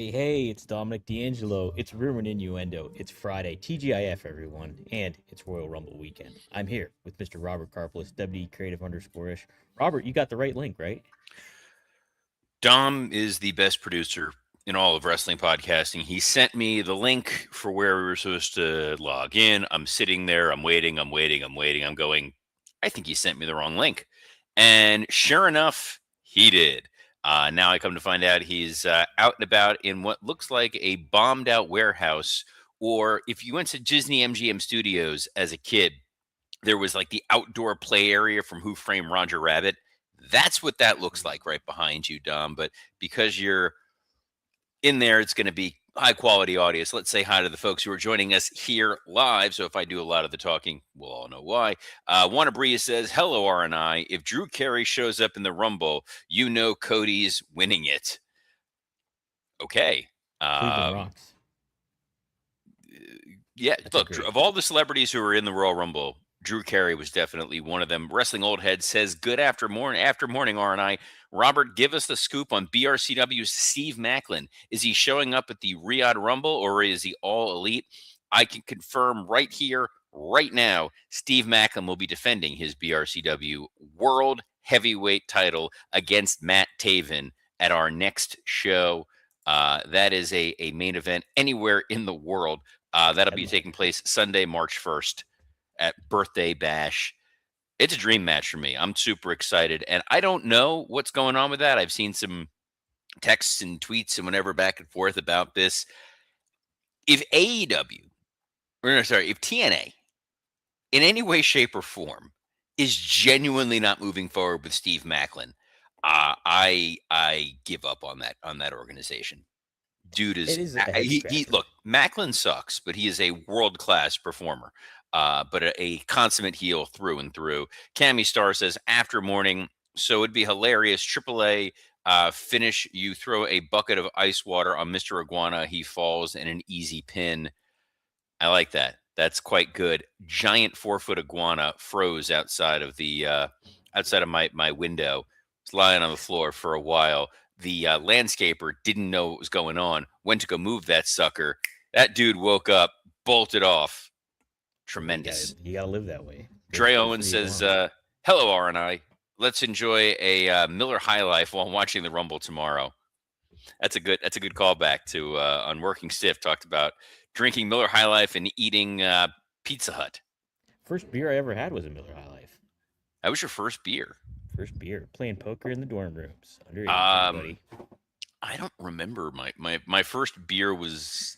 Hey, it's Dominic D'Angelo. It's Rumor and Innuendo. It's Friday, TGIF, everyone, and it's Royal Rumble weekend. I'm here with Mr. Robert Karplis, WD Creative underscore ish. Robert, you got the right link, right? Dom is the best producer in all of wrestling podcasting. He sent me the link for where we were supposed to log in. I'm sitting there. I'm waiting. I'm waiting. I'm waiting. I'm going, I think he sent me the wrong link. And sure enough, he did. Now I come to find out he's out and about in what looks like a bombed out warehouse. Or if you went to Disney MGM Studios as a kid, there was like the outdoor play area from Who Framed Roger Rabbit. That's what that looks like right behind you, Dom. But because you're in there, it's going to be high quality audience. Let's say hi to the folks who are joining us here live. So if I do a lot of the talking, we'll all know why. Wanna Breeze says, "Hello, R and I. If Drew Carey shows up in the Rumble, you know Cody's winning it." Okay. Cleveland Um, rocks. Yeah, That's a look, great of all pick. the celebrities who were in the Royal Rumble, Drew Carey was definitely one of them. Wrestling Old Head says, "Good after morning, R and I. Robert, give us the scoop on BRCW's Steve Macklin. Is he showing up at the Riyadh Rumble or is he all elite? I can confirm right here, right now, Steve Macklin will be defending his BRCW World Heavyweight title against Matt Taven at our next show. That is a main event anywhere in the world. That'll be taking Headliner. place Sunday, March 1st at Birthday Bash. It's a dream match for me. I'm super excited. And I don't know what's going on with that. I've seen some texts and tweets and whatever back and forth about this. If AEW, or no, sorry, if TNA in any way, shape, or form is genuinely not moving forward with Steve Macklin, I give up on that organization. Dude It is is a head he scratcher. look, Macklin sucks, but he is a world class performer. But a consummate heel through and through. Cammy Star says after morning, so it'd be hilarious. AAA finish. You throw a bucket of ice water on Mr. Iguana. He falls in an easy pin. I like that. That's quite good. Giant 4 foot iguana froze outside of my window. Was lying on the floor for a while. The landscaper didn't know what was going on. Went to go move that sucker. That dude woke up, bolted off. Well, you got Tremendous. you got to live that way. Dre Good Owen for the says, iguana. "Hello, R and I. Let's enjoy a Miller High Life while watching the Rumble tomorrow." That's a good callback to on Working Stiff talked about drinking Miller High Life and eating Pizza Hut. First beer I ever had was a Miller High Life. That was your first beer. First beer, playing poker in the dorm rooms, underage, Um, everybody. I don't remember my first beer was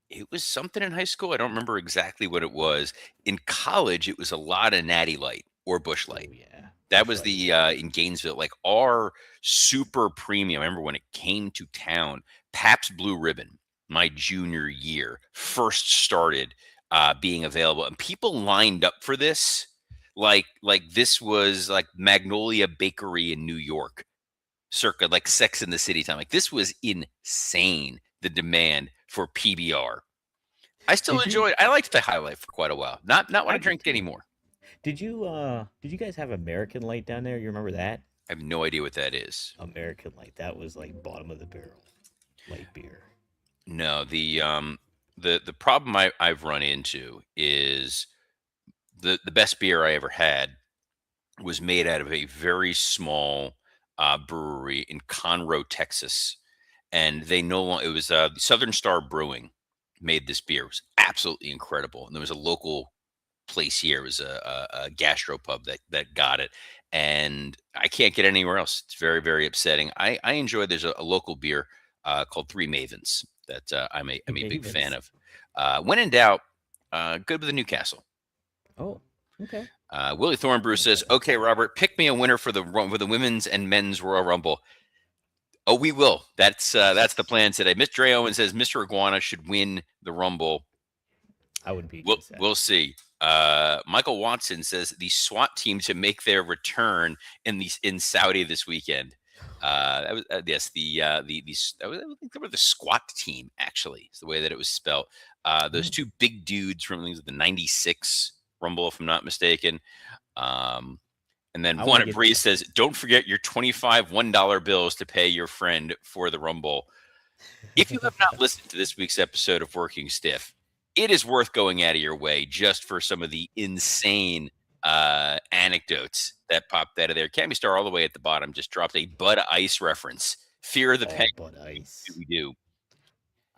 it was something in high school. I don't remember exactly what it was. In college, it was a lot of Natty Light or Bush Light. Oh yeah, That Bush was Light. the in Gainesville, like our super premium. I remember when it came to town, Pabst Blue Ribbon, my junior year, first started being available, and people lined up for this. Like this was like Magnolia Bakery in New York, circa like Sex in the City time. Like this was insane. The demand for PBR. I still Did you? enjoy it. I liked the High Life for quite a while. Not what I I did drink too. anymore. Did you guys have American Light down there? You remember that? I have no idea what that is. American Light. That was like bottom of the barrel light beer. No, the problem I've run into is the best beer I ever had was made out of a very small brewery in Conroe, Texas, and they no longer it was Southern Star Brewing made this beer. It was absolutely incredible, and there was a local place here. It was a gastropub that got it, and I can't get it anywhere else. It's very very upsetting. I enjoy. There's a local beer called Three Mavens that I'm a big fan Mavens. of. When in doubt, good with the Newcastle. Oh, okay. Willie Thornbrew Like says, that. "Okay, Robert, pick me a winner for the women's and men's Royal Rumble." Oh, we will. That's the plan today. Mr. Dre Owen says Mr. Iguana should win the Rumble. I wouldn't be We'll against that. we'll see. Michael Watson says the SWAT team to make their return in Saudi this weekend. That was yes the that was, I think they were the squat team actually. Is the way that it was spelled. Those Mm. two big dudes from the '96 Rumble, if I'm not mistaken. Um, and then I want one to at get. Breeze says, "Don't forget your 25 $1 bills to pay your friend for the Rumble." If you have not listened to this week's episode of Working Stiff, it is worth going out of your way just for some of the insane anecdotes that popped out of there. Cammy Star, all the way at the bottom, just dropped a Bud Ice reference. Fear of the Oh, Penguin. Bud Ice. We do.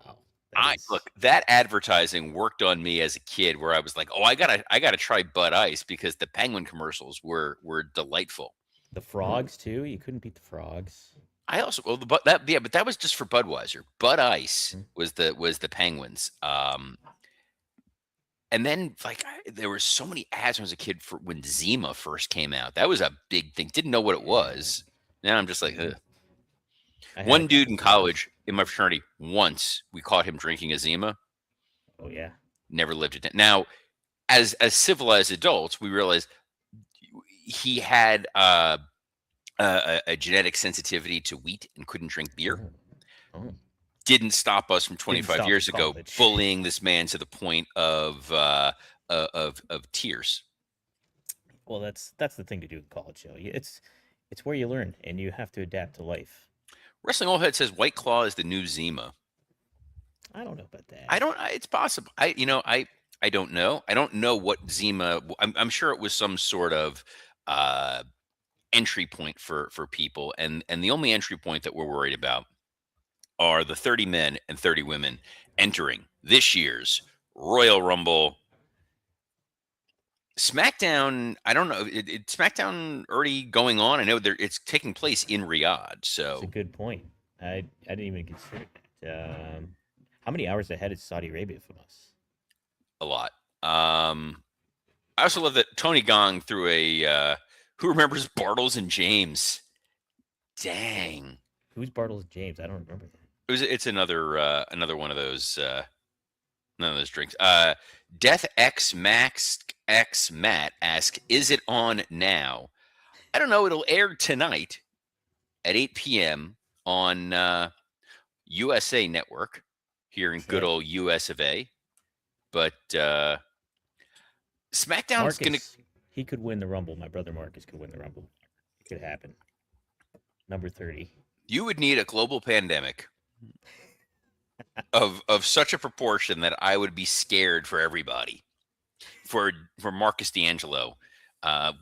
Oh, that I is look, that advertising worked on me as a kid, where I was like, "Oh, I gotta try Bud Ice," because the Penguin commercials were delightful. the frogs too. You couldn't beat the frogs. I also, well, but that was just for Budweiser. Bud Ice Mhm. was the Penguins. And then, like, there were so many ads when I was a kid for when Zima first came out. That was a big thing. Didn't know what it Yeah. was. Now I'm just like, Mhm. ugh. I had a One dude couple in Zimas. college in my fraternity, once we caught him drinking a Zima. Oh yeah. Never lived it down. Now, as civilized adults, we realized he had a genetic sensitivity to wheat and couldn't drink beer. Oh, oh. Didn't stop us from Didn't 25 stop in years ago college. bullying this man to the point of tears. Well, that's the thing to do in college, though. It's where you learn, and you have to adapt to life. Wrestling Old Head says White Claw is the new Zima. I don't know about that. I don't. It's possible. I don't know. I don't know what Zima. I'm sure it was some sort of uh, entry point for people, and the only entry point that we're worried about are the 30 men and 30 women entering this year's Royal Rumble. SmackDown, I don't know. SmackDown already going on. I know it's taking place in Riyadh, It's a so good point. I didn't even consider that. How many hours ahead is Saudi Arabia from us? a lot. I also love that Tony Gong threw a who remembers Bartles and James? Oh, Dang. who's Bartles James? I don't remember that. It's another one of those none of those drinks. Death X Max X Matt asks, is it on now? I don't know. It'll air tonight at 8 p.m. on USA Network here in good Okay, old US of A. But SmackDown's gonna. Marcus, he could win the Rumble. My brother Marcus could win the Rumble. It could happen. Number 30. You would need a global pandemic of such a proportion that I would be scared for everybody. For Marcus D'Angelo,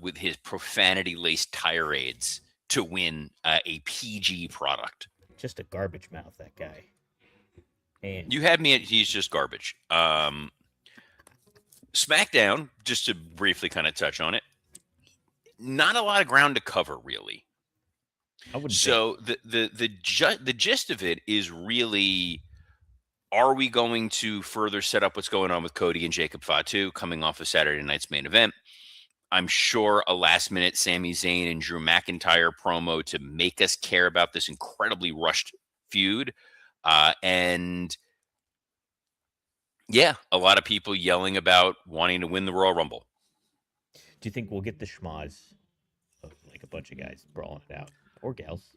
with his profanity laced tirades to win a PG product. Just a garbage mouth, that guy. And You had me at he's just garbage. SmackDown, just to briefly kind of touch on it, not a lot of ground to cover, really. I wouldn't think. So the gist of it is really, are we going to further set up what's going on with Cody and Jacob Fatu coming off of Saturday night's main event? I'm sure a last minute Sami Zayn and Drew McIntyre promo to make us care about this incredibly rushed feud. And yeah, a lot of people yelling about wanting to win the Royal Rumble. Do you think we'll get the schmoz of like a bunch of guys brawling it out? Or gals?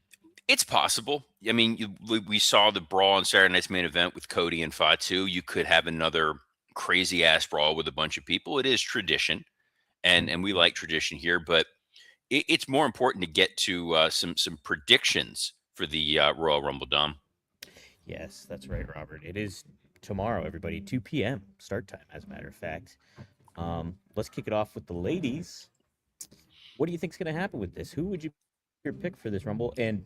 It's possible. I mean, we saw the brawl on Saturday night's main event with Cody and Fatu. You could have another crazy ass brawl with a bunch of people. It is tradition, and we Mm-hmm. like tradition here, but it's more important to get to some predictions for the Royal Rumble. Dom. Yes, that's right, Robert. It is tomorrow, everybody. 2 p.m. start time, as a matter of fact. Let's kick it off with the ladies. What do you think's going to happen with this? Who would you your pick for this Rumble? And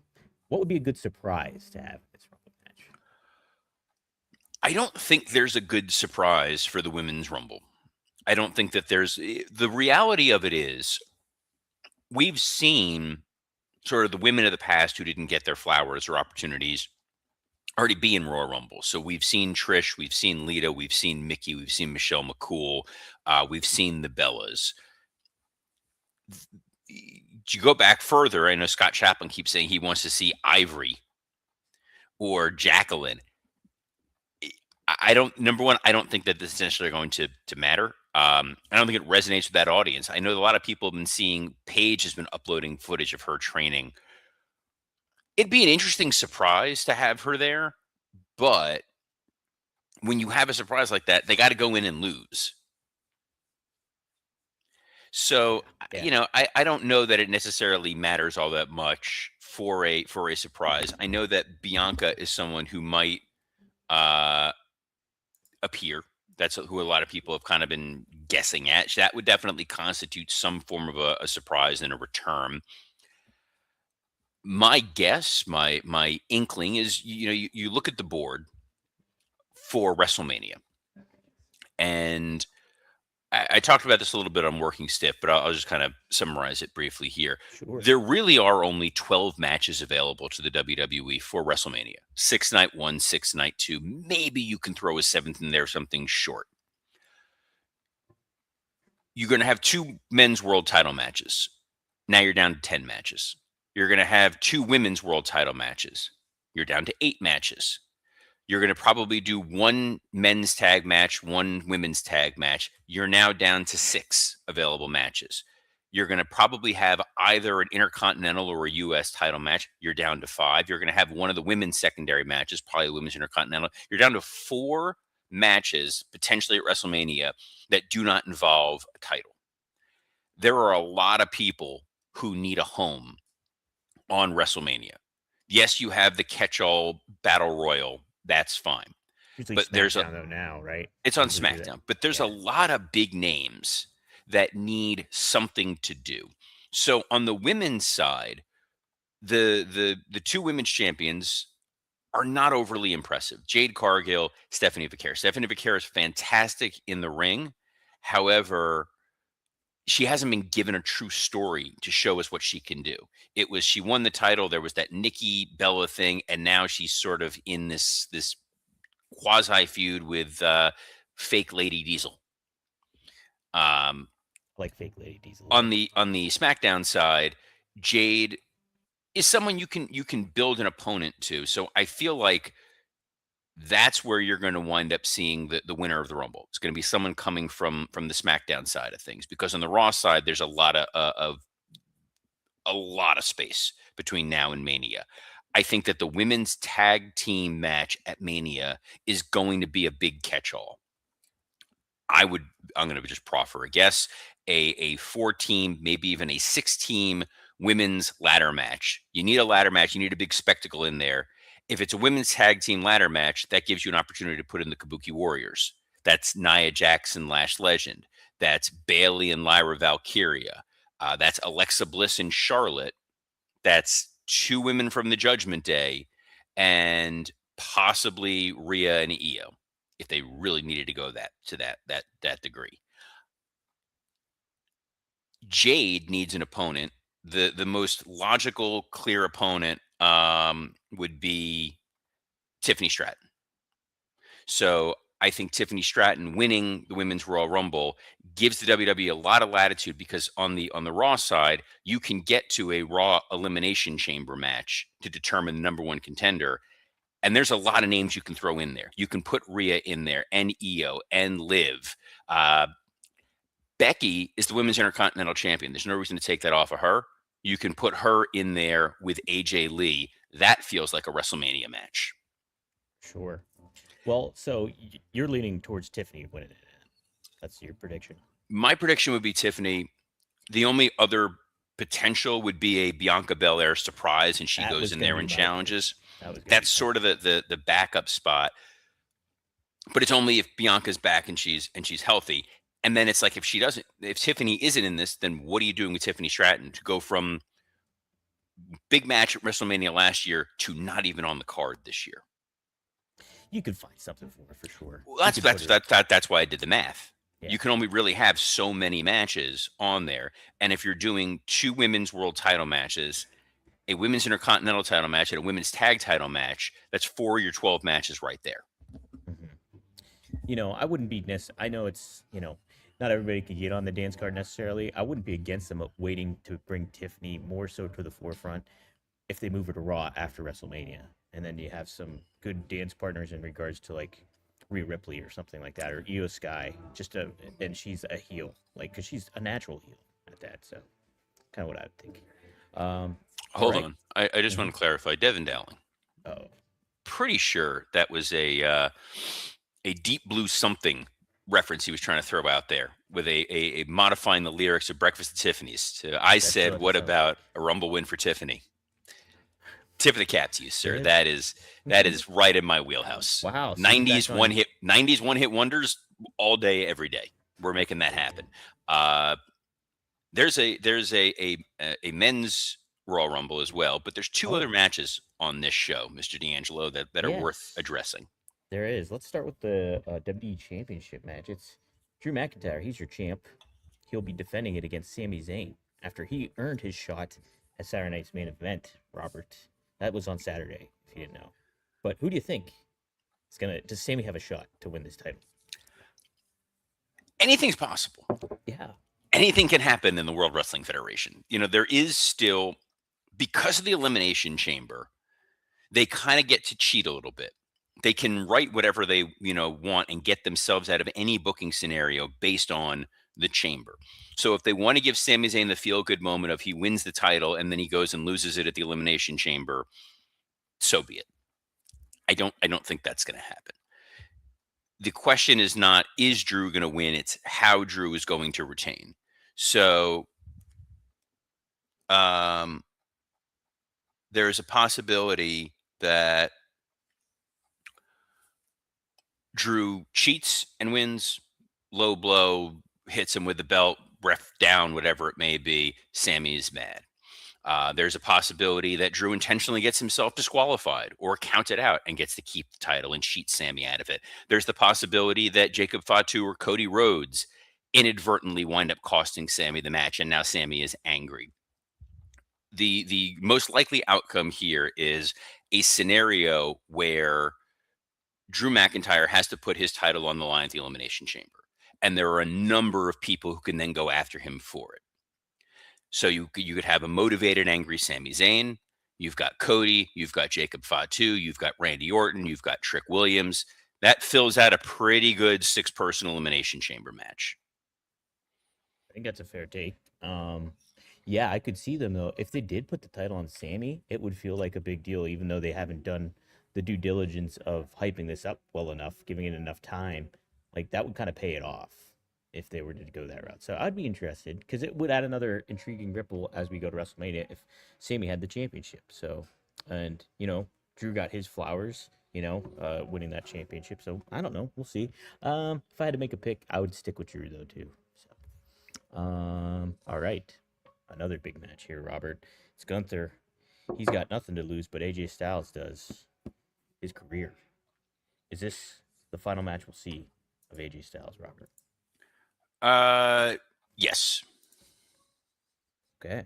what would be a good surprise to have in this Rumble match? I don't think there's a good surprise for the women's Rumble. I don't think that the reality of it is we've seen sort of the women of the past who didn't get their flowers or opportunities already be in Royal Rumble. So we've seen Trish, we've seen Lita, we've seen Mickey, we've seen Michelle McCool, we've seen the Bellas. To go back further, I know Scott Chaplin keeps saying he wants to see Ivory or Jacqueline. I don't. Number one, I don't think that this is necessarily going to matter. I don't think it resonates with that audience. I know a lot of people have been seeing Paige has been uploading footage of her training. It'd be an interesting surprise to have her there, but when you have a surprise like that, they got to go in and lose. So, Yeah, I don't know that it necessarily matters all that much for a surprise. I know that Bianca is someone who might uh, appear. That's who a lot of people have kind of been guessing at. That would definitely constitute some form of a surprise and a return. My guess, my inkling is, you look at the board for WrestleMania, and I talked about this a little bit on Working Stiff, but I'll just kind of summarize it briefly here. sure. There really are only 12 matches available to the WWE for WrestleMania. 6 night one, 6 night two. Maybe you can throw a seventh in there, something short. You're going to have two men's world title matches. Now you're down to 10 matches. You're going to have two women's world title matches. You're down to 8 matches. You're going to probably do one men's tag match, one women's tag match. You're now down to 6 available matches. You're going to probably have either an intercontinental or a U.S. title match. You're down to 5. You're going to have one of the women's secondary matches, probably the women's intercontinental. You're down to 4 matches potentially at WrestleMania that do not involve a title. There are a lot of people who need a home on WrestleMania. Yes, you have the catch-all battle royal. That's fine. Usually But SmackDown though now, right? it's on Usually do that. SmackDown, but there's a Yeah. lot of big names that need something to do. So on the women's side, the two women's champions are not overly impressive. Jade Cargill, Stephanie Vaquer. Stephanie Vaquer is fantastic in the ring. However, she hasn't been given a true story to show us what she can do. It was she won the title. There was that Nikki Bella thing, and now she's sort of in this quasi feud with fake Lady Diesel. Um, Like fake Lady Diesel. on Yeah. the SmackDown side, Jade is someone you can build an opponent to. So I feel like that's where you're going to wind up seeing the winner of the Rumble. It's going to be someone coming from the SmackDown side of things, because on the Raw side, there's a lot of space between now and Mania. I think that the women's tag team match at Mania is going to be a big catch-all. I'm going to just proffer a guess, a 4-team, maybe even a 6-team women's ladder match. You need a ladder match. You need a big spectacle in there. If it's a women's tag team ladder match, that gives you an opportunity to put in the Kabuki Warriors. That's Nia Jackson, Lash Legend. That's Bailey and Lyra Valkyria. That's Alexa Bliss and Charlotte. That's 2 women from the Judgment Day, and possibly Rhea and Io, if they really needed to go that degree. Jade needs an opponent. The most logical, clear opponent would be Tiffany Stratton. So I think Tiffany Stratton winning the Women's Royal Rumble gives the WWE a lot of latitude, because on the Raw side, you can get to a Raw Elimination Chamber match to determine the number one contender. And there's a lot of names you can throw in there. You can put Rhea in there, and Io, and Liv. Becky is the Women's Intercontinental Champion. There's no reason to take that off of her. You can put her in there with AJ Lee. That feels like a WrestleMania match. Sure. Well, so you're leaning towards Tiffany winning it. That's your prediction. My prediction would be Tiffany. The only other potential would be a Bianca Belair surprise, and she That goes was in gonna there be and my challenges. That was gonna be That's sort of the backup spot. But it's only if Bianca's back and she's healthy. And then it's like, if Tiffany isn't in this, then what are you doing with Tiffany Stratton to go from big match at WrestleMania last year to not even on the card this year? You could find something for her for sure. Well, You that's could that's put her- that's why I did the math. Yeah. You can only really have so many matches on there, and if you're doing 2 women's world title matches, a women's intercontinental title match, and a women's tag title match, that's 4 of your 12 matches right there. Mhm. I wouldn't be I know it's not everybody could get on the dance card necessarily. I wouldn't be against them waiting to bring Tiffany more so to the forefront if they move her to Raw after WrestleMania, and then you have some good dance partners in regards to like Rhea Ripley or something like that, or Io Sky, and she's a heel, like because she's a natural heel at that. So kind of what I would think. All Hold right. on, I just Mhm. want to clarify. Devin Dowling, Oh, pretty sure that was a Deep Blue something reference he was trying to throw out there with a modifying the lyrics of Breakfast at Tiffany's. So I That's said, what it "What sounds about like. a Rumble win for Tiffany?" Tip of the cap to you, sir. Tip. That is right in my wheelhouse. Wow. So you 90s back one on? hit 90s one hit wonders all day every day. We're making that happen. Uh, there's a men's Royal Rumble as well, but there's two other Oh, matches on this show, Mr. D'Angelo, that are worth yes. addressing. There is. Let's start with the WWE Championship match. It's Drew McIntyre. He's your champ. He'll be defending it against Sami Zayn after he earned his shot at Saturday Night's main event. Robert, that was on Saturday. If you didn't know, but who do you think is gonna? Does Sami have a shot to win this title? Anything's possible. Yeah. Anything can happen in the World Wrestling Federation. There is still, because of the Elimination Chamber, they kind of get to cheat a little bit. They can write whatever they want and get themselves out of any booking scenario based on the chamber. So if they want to give Sami Zayn the feel good moment of he wins the title and then he goes and loses it at the Elimination Chamber, so be it. I don't think that's going to happen. The question is not, is Drew going to win? It's how Drew is going to retain. So um, there's a possibility that Drew cheats and wins. Low blow hits him with the belt, ref down, whatever it may be. Sammy's mad. There's a possibility that Drew intentionally gets himself disqualified or counted out and gets to keep the title and cheats Sammy out of it. There's the possibility that Jacob Fatu or Cody Rhodes inadvertently wind up costing Sammy the match, and now Sammy is angry. The most likely outcome here is a scenario where Drew McIntyre has to put his title on the line at the Elimination Chamber. And there are a number of people who can then go after him for it. So you could have a motivated, angry Sami Zayn. You've got Cody. You've got Jacob Fatu. You've got Randy Orton. You've got Trick Williams. That fills out a pretty good 6-person Elimination Chamber match. I think that's a fair take. Yeah, I could see them though. If they did put the title on Sammy, it would feel like a big deal, even though they haven't done the due diligence of hyping this up well enough, giving it enough time. Like that would kind of pay it off if they were to go that route. So I'd be interested because it would add another intriguing ripple as we go to WrestleMania if Sammy had the championship. So, and Drew got his flowers. Winning that championship. So I don't know. We'll see. If I had to make a pick, I would stick with Drew though too. So. All right. Another big match here, Robert. It's Gunther. He's got nothing to lose, but AJ Styles does. His career. Is this the final match we'll see of AJ Styles, Robert? Yes. Okay.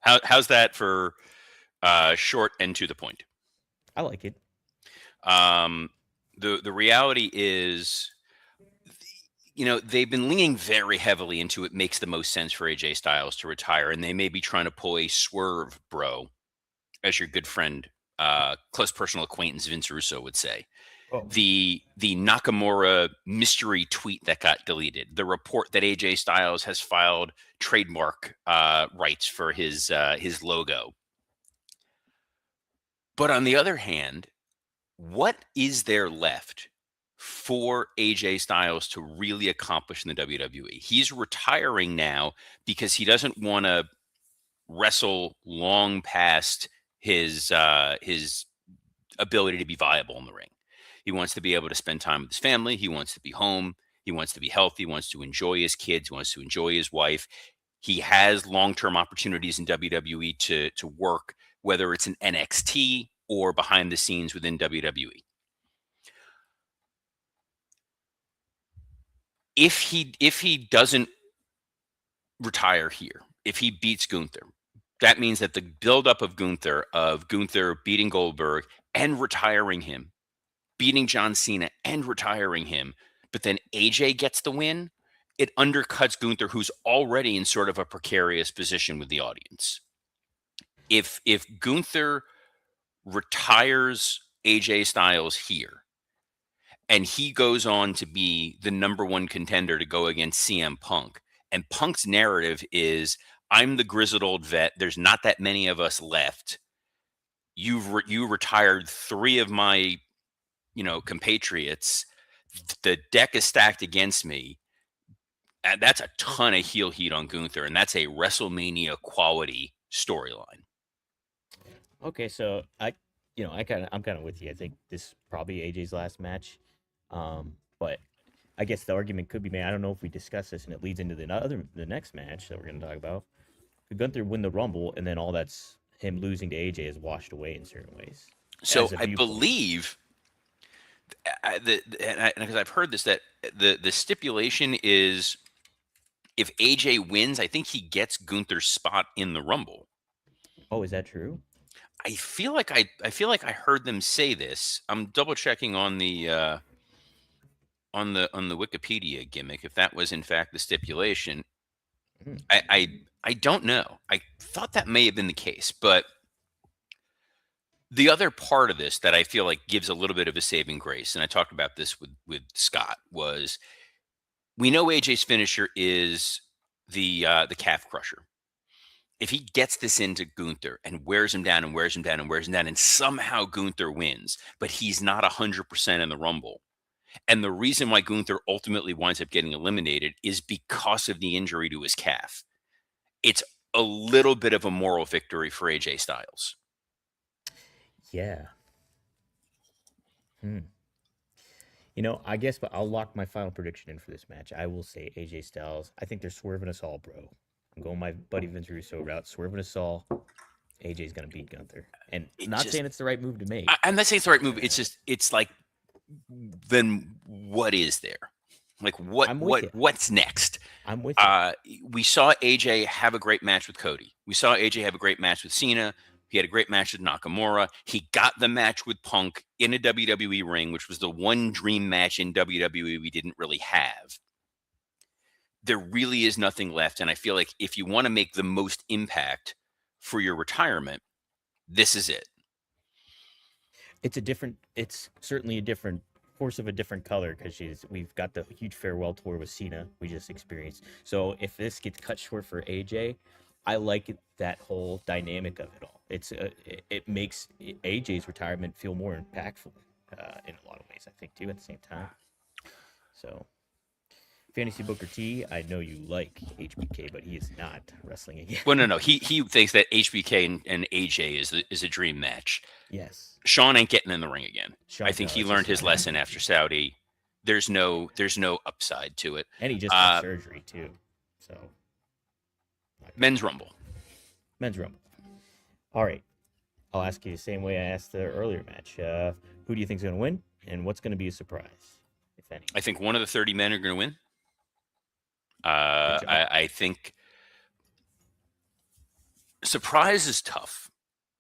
How's that for short and to the point? I like it. The reality is, they've been leaning very heavily into it makes the most sense for AJ Styles to retire, and they may be trying to pull a swerve, bro, as your good friend, close personal acquaintance Vince Russo would say. Oh. The Nakamura mystery tweet that got deleted, the report that AJ Styles has filed trademark rights for his logo. But on the other hand, what is there left for AJ Styles to really accomplish in the WWE? He's retiring now because he doesn't want to wrestle long past his ability to be viable in the ring. He wants to be able to spend time with his family. He wants to be home. He wants to be healthy. He wants to enjoy his kids. He wants to enjoy his wife. He has long-term opportunities in WWE to work, whether it's in NXT or behind the scenes within WWE. If he doesn't retire here, if he beats Gunther, that means that the buildup of Gunther beating Goldberg and retiring him, beating John Cena and retiring him, but then AJ gets the win, it undercuts Gunther, who's already in sort of a precarious position with the audience. If Gunther retires AJ Styles here, and he goes on to be the number one contender to go against CM Punk, and Punk's narrative is, I'm the grizzled old vet. There's not that many of us left. You retired 3 of my, compatriots. the deck is stacked against me. And that's a ton of heel heat on Gunther, and that's a WrestleMania quality storyline. Okay, so I'm kind of with you. I think this is probably AJ's last match, but I guess the argument could be made. I don't know if we discuss this, and it leads into the next match that we're going to talk about. Could Gunther win the Rumble, and then all that's him losing to AJ is washed away in certain ways So as a I viewpoint. believe because I've heard this, that the stipulation is if AJ wins, I think he gets Gunther's spot in the Rumble. Oh, is that true? I feel like I heard them say this. I'm double checking on the Wikipedia gimmick if that was in fact the stipulation. Mm. I don't know. I thought that may have been the case, but the other part of this that I feel like gives a little bit of a saving grace, and I talked about this with Scott, was we know AJ's finisher is the calf crusher. If he gets this into Gunther and wears him down and wears him down and wears him down, and somehow Gunther wins, but he's not 100% in the Rumble. And the reason why Gunther ultimately winds up getting eliminated is because of the injury to his calf. It's a little bit of a moral victory for AJ Styles. Yeah. Hmm. I guess, but I'll lock my final prediction in for this match. I will say AJ Styles. I think they're swerving us all, bro. I'm going my buddy Vince Russo route, swerving us all. AJ's gonna beat Gunther, and It not just, saying it's the right move to make. I'm not saying it's the right move. It's just, it's like, then what is there? Like I'm with you. what's next? I'm with you. We saw AJ have a great match with Cody. We saw AJ have a great match with Cena. He had a great match with Nakamura. He got the match with Punk in a WWE ring, which was the one dream match in WWE we didn't really have. There really is nothing left. And I feel like if you want to make the most impact for your retirement, this is it. It's certainly a different horse of a different color because we've got the huge farewell tour with Cena we just experienced. So if this gets cut short for AJ, I like that whole dynamic of it all. It makes AJ's retirement feel more impactful in a lot of ways. I think too at the same time. So Fantasy Booker T, I know you like HBK, but he is not wrestling again. Well, no. He thinks that HBK and AJ is a dream match. Yes. Sean ain't getting in the ring again. Sean, I think no, he it's learned just his not lesson happening. after Saudi. There's no upside to it. And he just had surgery too. So Men's Rumble. Men's Rumble. All right. I'll ask you the same way I asked the earlier match. Who do you think is going to win, and what's going to be a surprise, if any? I think one of the 30 men are going to win. Good job. I think surprise is tough.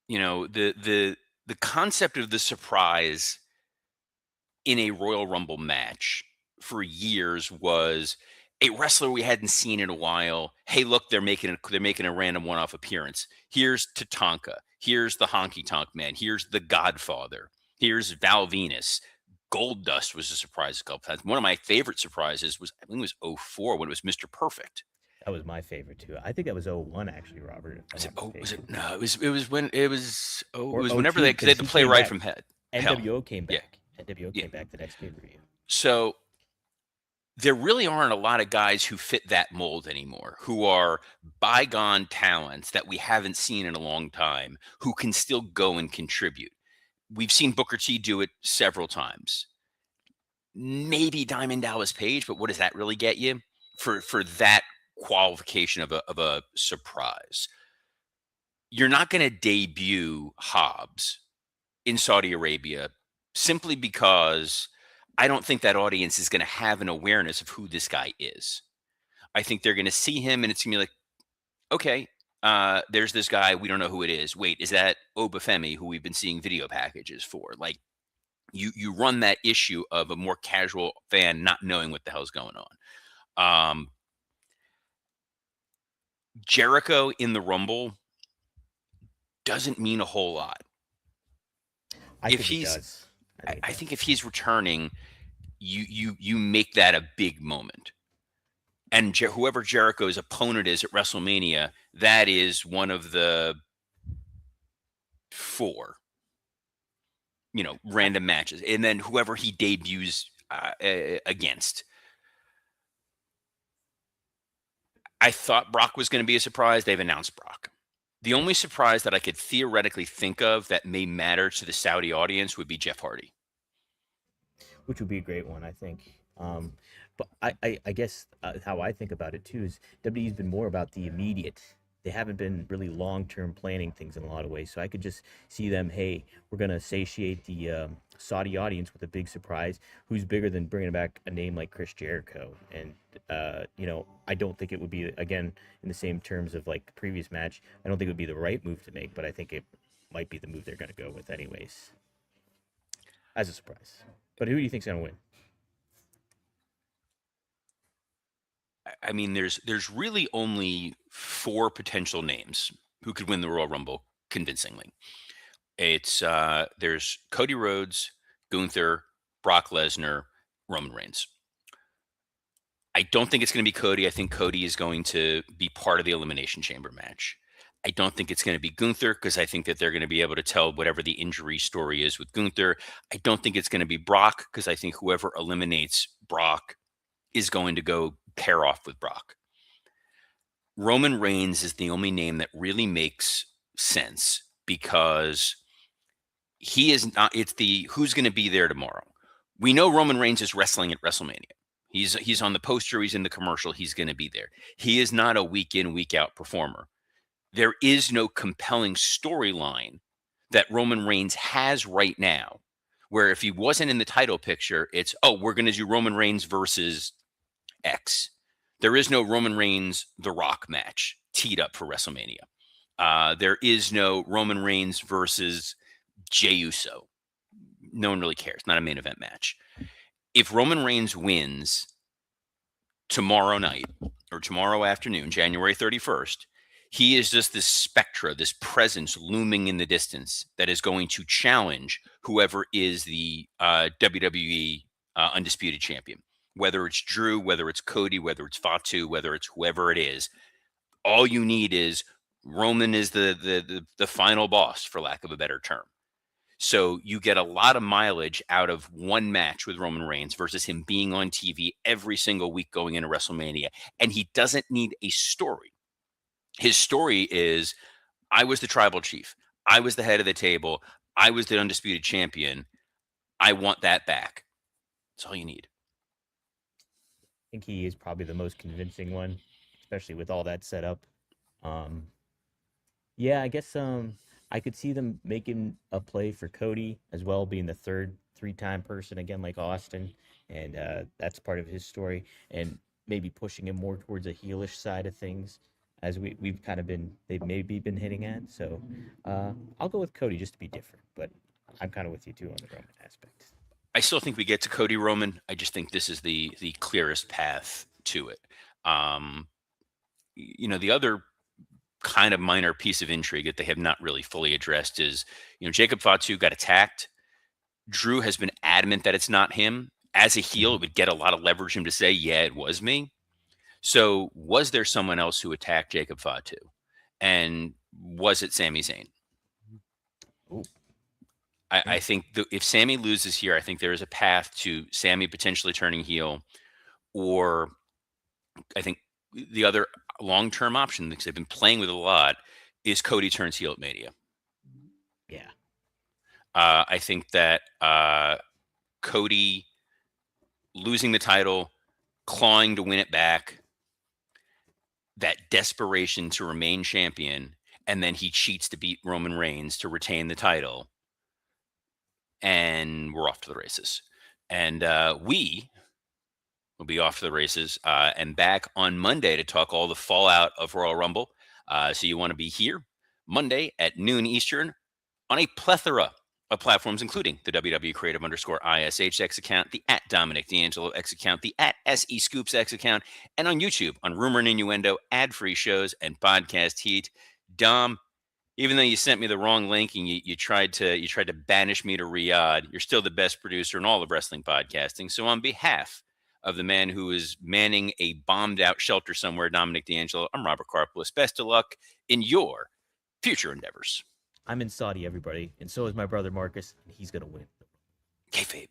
The concept of the surprise in a Royal Rumble match for years was a wrestler we hadn't seen in a while. Hey, look, they're making a random one-off appearance. Here's Tatanka. Here's the Honky Tonk Man. Here's the Godfather. Here's Val Venus. Gold Dust was a surprise a couple times. One of my favorite surprises was, I think it was 04 when it was Mr. Perfect. That was my favorite too. I think that was 01 actually, Robert. Was it? No, it was when it was. Oh, Or it was 02, whenever because they had to he play came right back. from hell. NWO came Yeah, back. NWO yeah. came back the next pay-per-view. So there really aren't a lot of guys who fit that mold anymore, who are bygone talents that we haven't seen in a long time, who can still go and contribute. We've seen Booker T do it several times. Maybe Diamond Dallas Page, but what does that really get you for that qualification of a surprise? You're not going to debut Hobbs in Saudi Arabia simply because I don't think that audience is going to have an awareness of who this guy is. I think they're going to see him and it's going to be like, okay, there's this guy. We don't know who it is. Wait, is that Obafemi, who we've been seeing video packages for? Like, you run that issue of a more casual fan not knowing what the hell's going on. Jericho in the Rumble doesn't mean a whole lot. I think it does. I think if he's returning, you make that a big moment. And whoever Jericho's opponent is at WrestleMania, that is one of the 4, random matches. And then whoever he debuts against. I thought Brock was going to be a surprise. They've announced Brock. The only surprise that I could theoretically think of that may matter to the Saudi audience would be Jeff Hardy. Which would be a great one, I think. But I guess how I think about it too is WWE's been more about the immediate. They haven't been really long term planning things in a lot of ways. So I could just see them, hey, we're going to satiate the Saudi audience with a big surprise. Who's bigger than bringing back a name like Chris Jericho? And, I don't think it would be, again, in the same terms of like the previous match, I don't think it would be the right move to make, but I think it might be the move they're going to go with, anyways, as a surprise. But who do you think's going to win? I mean, there's really only four potential names who could win the Royal Rumble convincingly. It's there's Cody Rhodes, Gunther, Brock Lesnar, Roman Reigns. I don't think it's going to be Cody. I think Cody is going to be part of the Elimination Chamber match. I don't think it's going to be Gunther because I think that they're going to be able to tell whatever the injury story is with Gunther. I don't think it's going to be Brock because I think whoever eliminates Brock is going to go pair off with Brock. Roman Reigns is the only name that really makes sense because he is not, it's the who's going to be there tomorrow. We know Roman Reigns is wrestling at WrestleMania. He's on the poster, he's in the commercial, he's going to be there. He is not a week in, week out performer. There is no compelling storyline that Roman Reigns has right now where if he wasn't in the title picture, it's, oh, we're going to do Roman Reigns versus X. There is no Roman Reigns The Rock match teed up for WrestleMania. There is no Roman Reigns versus Jey Uso. No one really cares. Not a main event match. If Roman Reigns wins tomorrow night or tomorrow afternoon, January 31st, he is just this spectra, this presence looming in the distance that is going to challenge whoever is the WWE undisputed champion. Whether it's Drew, whether it's Cody, whether it's Fatu, whether it's whoever it is, all you need is Roman is the final boss, for lack of a better term. So you get a lot of mileage out of one match with Roman Reigns versus him being on TV every single week going into WrestleMania. And he doesn't need a story. His story is, I was the tribal chief. I was the head of the table. I was the undisputed champion. I want that back. That's all you need. I think he is probably the most convincing one, especially with all that set up. Um, yeah, I guess I could see them making a play for Cody as well, being the third three-time person again, like Austin, and that's part of his story, and maybe pushing him more towards a heelish side of things, as we've kind of been they've maybe been hitting at. So I'll go with Cody just to be different, but I'm kind of with you too on the Roman aspect. I still think we get to Cody Roman. I just think this is the clearest path to it. Um, the other kind of minor piece of intrigue that they have not really fully addressed is, Jacob Fatu got attacked. Drew has been adamant that it's not him. As a heel, it Mhm. would get a lot of leverage him to say, yeah, it was me. So was there someone else who attacked Jacob Fatu? And was it Sami Zayn? Ooh, I yeah. think if Sami loses here, I think there is a path to Sami potentially turning heel, or I think the other long-term option, because they've been playing with it a lot, is Cody turns heel at Mania. Yeah. I think that Cody losing the title, clawing to win it back, that desperation to remain champion, and then he cheats to beat Roman Reigns to retain the title, and we're off to the races. And we will be off to the races and back on Monday to talk all the fallout of Royal Rumble. So you want to be here Monday at noon Eastern on a plethora of platforms, including the WWE Creative _ISH X account, the at Dominic D'Angelo X account, the at SE Scoops X account, and on YouTube on Rumor and Innuendo, ad-free shows, and podcast heat. Dom, even though you sent me the wrong link and you tried to banish me to Riyadh, you're still the best producer in all of wrestling podcasting. So on behalf of the man who is manning a bombed out shelter somewhere, Dominic D'Angelo, I'm Robert Karpolis. Best of luck in your future endeavors. I'm in Saudi, everybody, and so is my brother Marcus, and he's gonna win. Kayfabe.